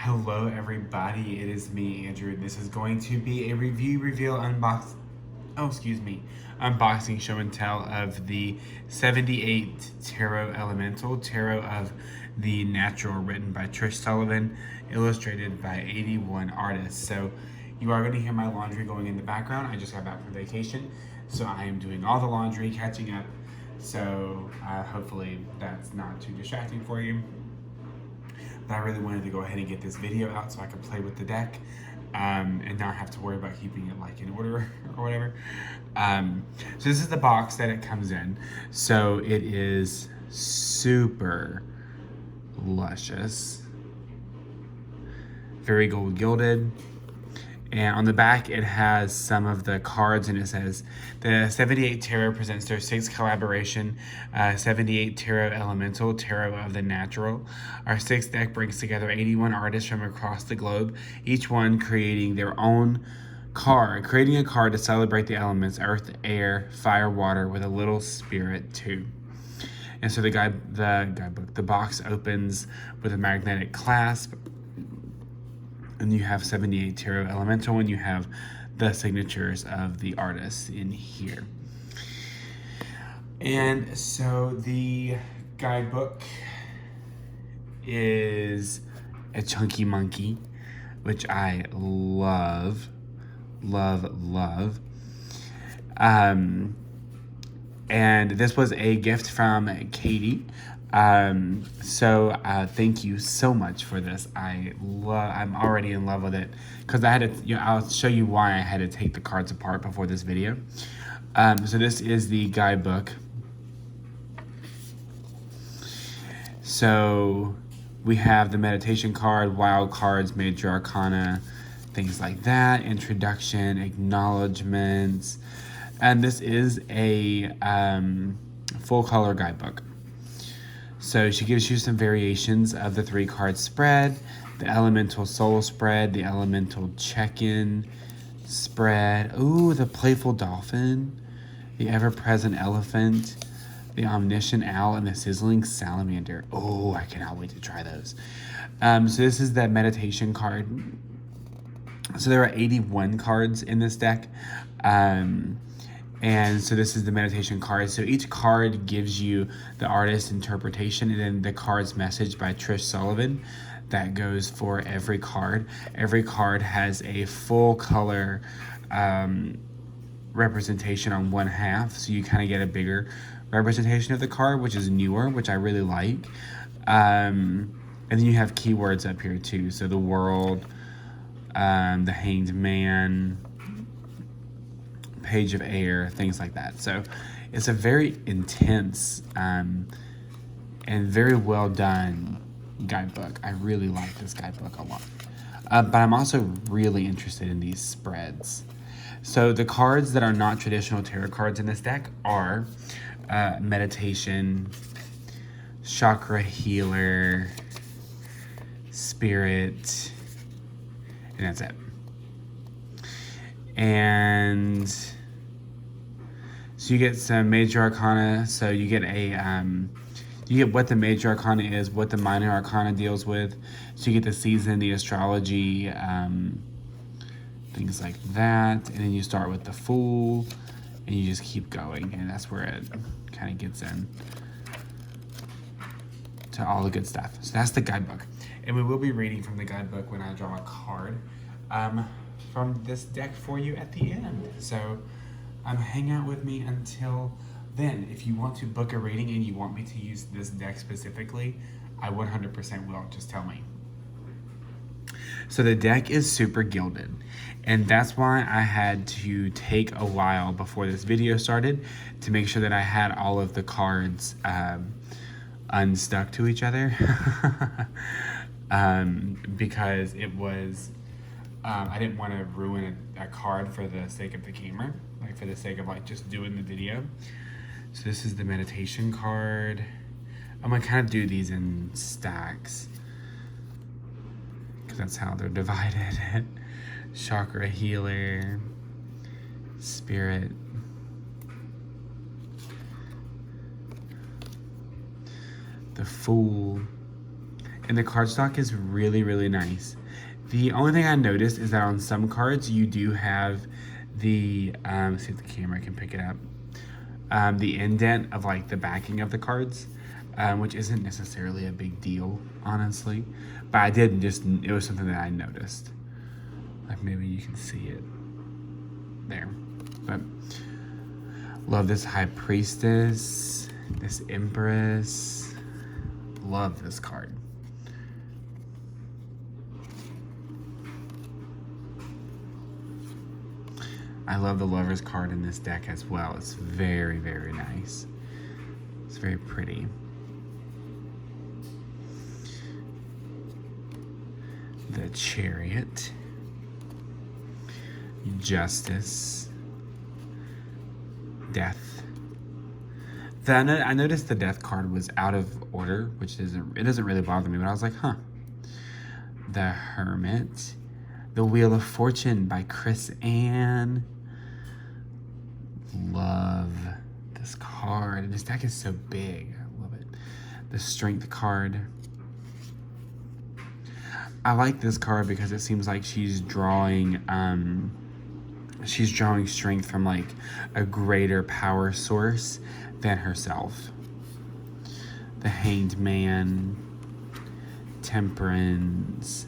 Hello everybody, it is me, Andrew. This is going to be a unboxing show and tell of the 78 Tarot Elemental, Tarot of the Natural, written by Trish Sullivan, illustrated by 81 artists. So you are going to hear my laundry going in the background. I just got back from vacation, so I am doing all the laundry, catching up. So hopefully that's not too distracting for you. But I really wanted to go ahead and get this video out so I could play with the deck and not have to worry about keeping it like in order or whatever. So this is the box that it comes in. So it is super luscious, very gold gilded. And on the back, it has some of the cards, and it says, the 78 Tarot presents their 6th collaboration, 78 Tarot Elemental, Tarot of the Natural. Our 6th deck brings together 81 artists from across the globe, each one creating their own card, creating a card to celebrate the elements, earth, air, fire, water, with a little spirit too. And so the box opens with a magnetic clasp, and you have 78 Tarot Elemental, and you have the signatures of the artists in here. And so the guidebook is a chunky monkey, which I love. And this was a gift from Katie. Thank you so much for this. I'm already in love with it because I had to, I'll show you why I had to take the cards apart before this video. So this is the guidebook. So we have the meditation card, wild cards, major arcana, things like that, introduction, acknowledgements, and this is a full color guidebook. So she gives you some variations of the 3-card spread, the Elemental Soul spread, the Elemental Check-in spread, ooh, the Playful Dolphin, the Ever-Present Elephant, the Omniscient Owl, and the Sizzling Salamander. Oh, I cannot wait to try those. So this is the meditation card. So there are 81 cards in this deck. And so this is the meditation card. So each card gives you the artist's interpretation, and then the card's message by Trish Sullivan that goes for every card. Every card has a full color representation on one half, so you kind of get a bigger representation of the card, which is newer, which I really like. And then you have keywords up here too. So the World, the Hanged Man, Page of Air, things like that. So it's a very intense and very well done guidebook. I really like this guidebook a lot. But I'm also really interested in these spreads. So the cards that are not traditional tarot cards in this deck are Meditation, Chakra Healer, Spirit, and that's it. And so you get some major arcana. So you get you get what the major arcana is, what the minor arcana deals with. So you get the season, the astrology, things like that. And then you start with the Fool, and you just keep going. And that's where it kind of gets in to all the good stuff. So that's the guidebook. And we will be reading from the guidebook when I draw a card from this deck for you at the end. So hang out with me until then. If you want to book a reading and you want me to use this deck specifically, I 100% will. Just tell me. So the deck is super gilded, and that's why I had to take a while before this video started to make sure that I had all of the cards unstuck to each other. Because it was I didn't want to ruin a card for the sake of the camera, like for the sake of like just doing the video. So this is the meditation card. I'm gonna kind of do these in stacks because that's how they're divided. Chakra Healer, Spirit, the Fool, And the cardstock is really, really nice. The only thing I noticed is that on some cards you do have the, see if the camera can pick it up, the indent of like the backing of the cards, which isn't necessarily a big deal, honestly. But I did just, it was something that I noticed. Like maybe you can see it there. But love this High Priestess, this Empress. Love this card. I love the Lover's card in this deck as well. It's very, very nice. It's very pretty. The Chariot. Justice. Death. I noticed the Death card was out of order, which doesn't really bother me, but I was like, huh. The Hermit. The Wheel of Fortune by Chris Ann. Love this card. And this deck is so big. I love it. The Strength card. I like this card because it seems like she's drawing strength from like a greater power source than herself. The Hanged Man. Temperance.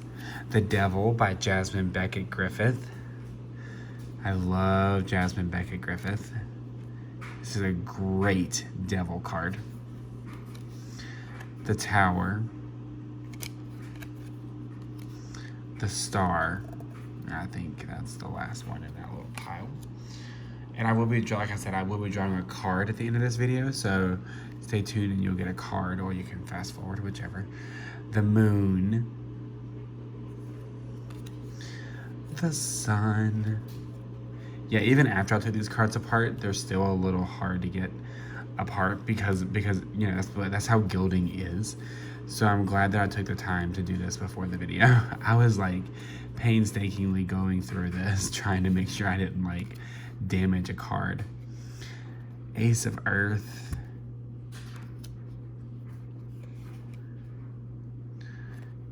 The Devil by Jasmine Beckett Griffith. I love Jasmine Beckett Griffith. This is a great Devil card. The Tower. The Star. I think that's the last one in that little pile. And I will be, like I said, I will be drawing a card at the end of this video, so stay tuned and you'll get a card, or you can fast forward, whichever. The Moon. The Sun. Yeah, even after I took these cards apart, they're still a little hard to get apart because you know that's how gilding is. So I'm glad that I took the time to do this before the video. I was like painstakingly going through this, trying to make sure I didn't like damage a card. Ace of Earth.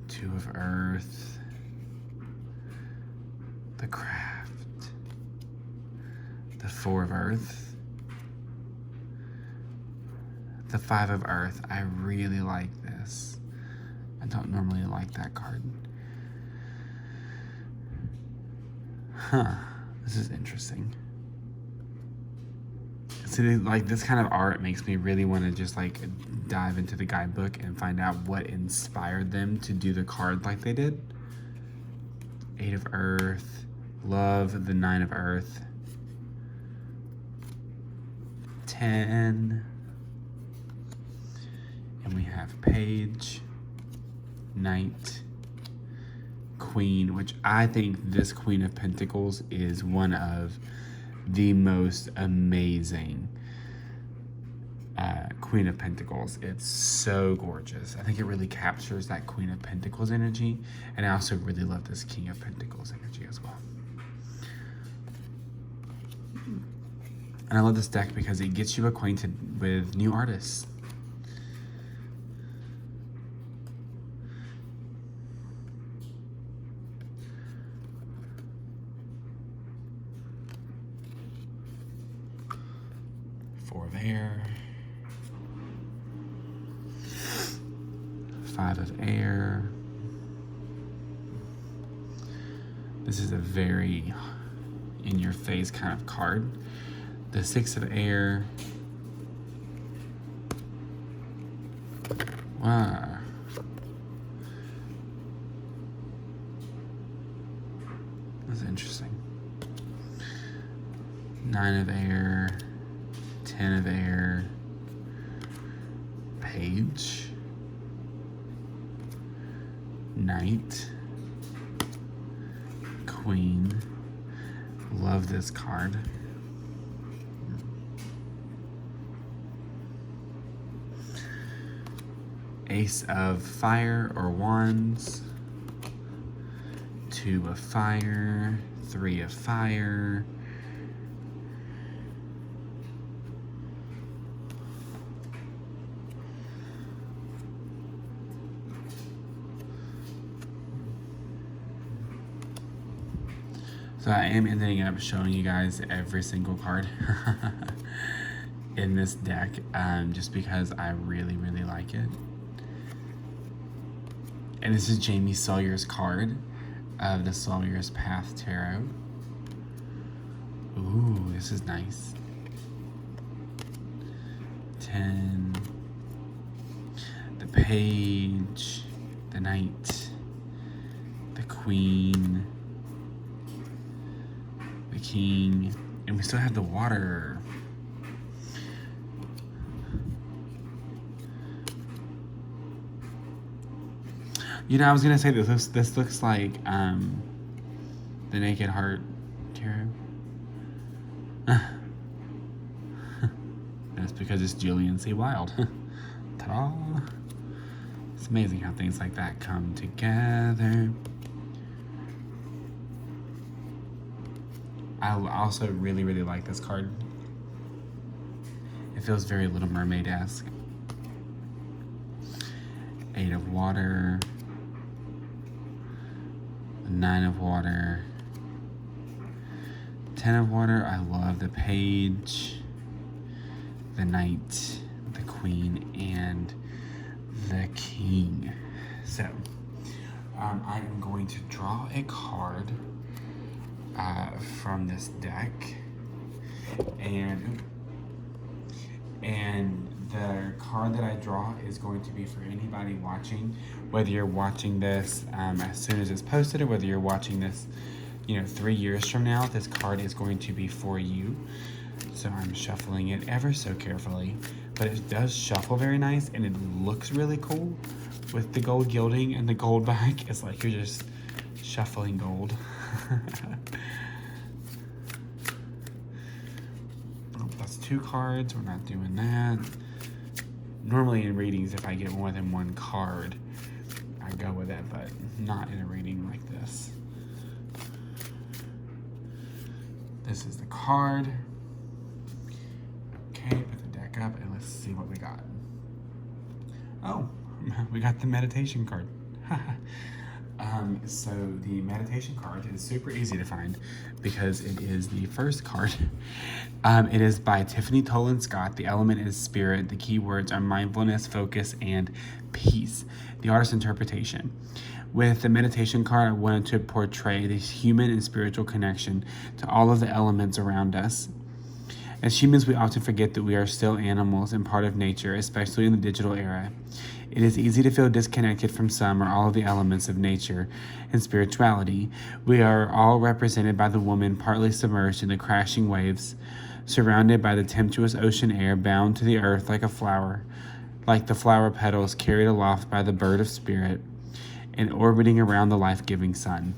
Two of Earth. The Craft. The Four of Earth. The Five of Earth. I really like this. I don't normally like that card. Huh. This is interesting. So like this kind of art makes me really want to just like dive into the guidebook and find out what inspired them to do the card like they did. Eight of Earth. Love the Nine of Earth. 10. And we have Page, Knight, Queen, which I think this Queen of Pentacles is one of the most amazing Queen of Pentacles. It's so gorgeous. I think it really captures that Queen of Pentacles energy, and I also really love this King of Pentacles energy as well. And I love this deck because it gets you acquainted with new artists. Four of Air. Five of Air. This is a very in-your-face kind of card. The Six of Air. Wow. That's interesting. Nine of Air. 10 of Air. Page. Knight. Queen. Love this card. Ace of Fire or Wands. Two of Fire. Three of Fire. So I am ending up showing you guys every single card in this deck, just because I really, really like it. And this is Jamie Sawyer's card of the Sawyer's Path Tarot. Ooh, this is nice. 10, the Page, the Knight, the Queen, the King, and we still have the Water. You know, I was gonna say this looks like the Naked Heart Tarot. That's because it's Julian C. Wilde. Ta-da! It's amazing how things like that come together. I also really, really like this card. It feels very Little Mermaid-esque. 8 of Water. 9 of Water. 10 of Water. I love the Page, the Knight, the Queen, and the King. So, I am going to draw a card from this deck, and the card that I draw is going to be for anybody watching, whether you're watching this as soon as it's posted or whether you're watching this, 3 years from now. This card is going to be for you. So I'm shuffling it ever so carefully, but it does shuffle very nice, and it looks really cool with the gold gilding and the gold back. It's like you're just shuffling gold. Oh, that's 2 cards. We're not doing that. Normally in readings, if I get more than 1 card, I go with it, but not in a reading like this. This is the card. Okay, put the deck up and let's see what we got. Oh, we got the meditation card. So the meditation card is super easy to find because it is the first card. It is by Tiffany Tolan Scott. The element is spirit. The keywords are mindfulness, focus, and peace. The artist's interpretation. With the meditation card, I wanted to portray the human and spiritual connection to all of the elements around us. As humans, we often forget that we are still animals and part of nature, especially in the digital era. It is easy to feel disconnected from some or all of the elements of nature and spirituality. We are all represented by the woman partly submerged in the crashing waves, surrounded by the tempestuous ocean air, bound to the earth like a flower, like the flower petals carried aloft by the bird of spirit, and orbiting around the life-giving sun.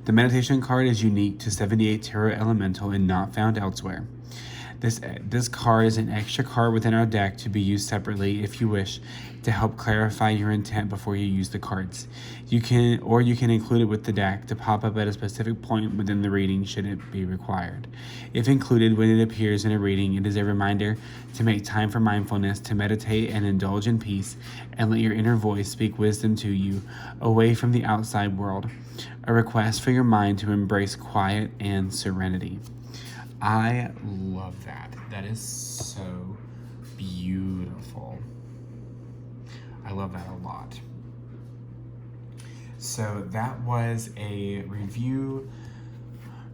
The meditation card is unique to 78 Tarot Elemental and not found elsewhere. This card is an extra card within our deck to be used separately if you wish to help clarify your intent before you use the cards. You can include it with the deck to pop up at a specific point within the reading should it be required. If included when it appears in a reading, it is a reminder to make time for mindfulness, to meditate and indulge in peace, and let your inner voice speak wisdom to you away from the outside world. A request for your mind to embrace quiet and serenity. I love that. That is so beautiful. I love that a lot. So that was a reveal,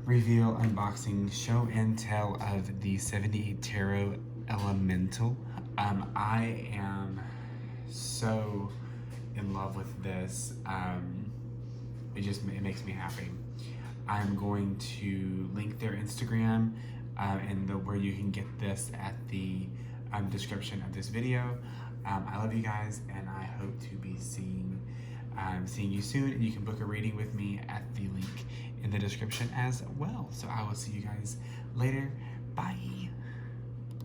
unboxing, show and tell of the 78 Tarot Elemental. I am so in love with this. It makes me happy. I'm going to link their Instagram and where you can get this at the description of this video. I love you guys, and I hope to be seeing you soon. And you can book a reading with me at the link in the description as well. So I will see you guys later. Bye.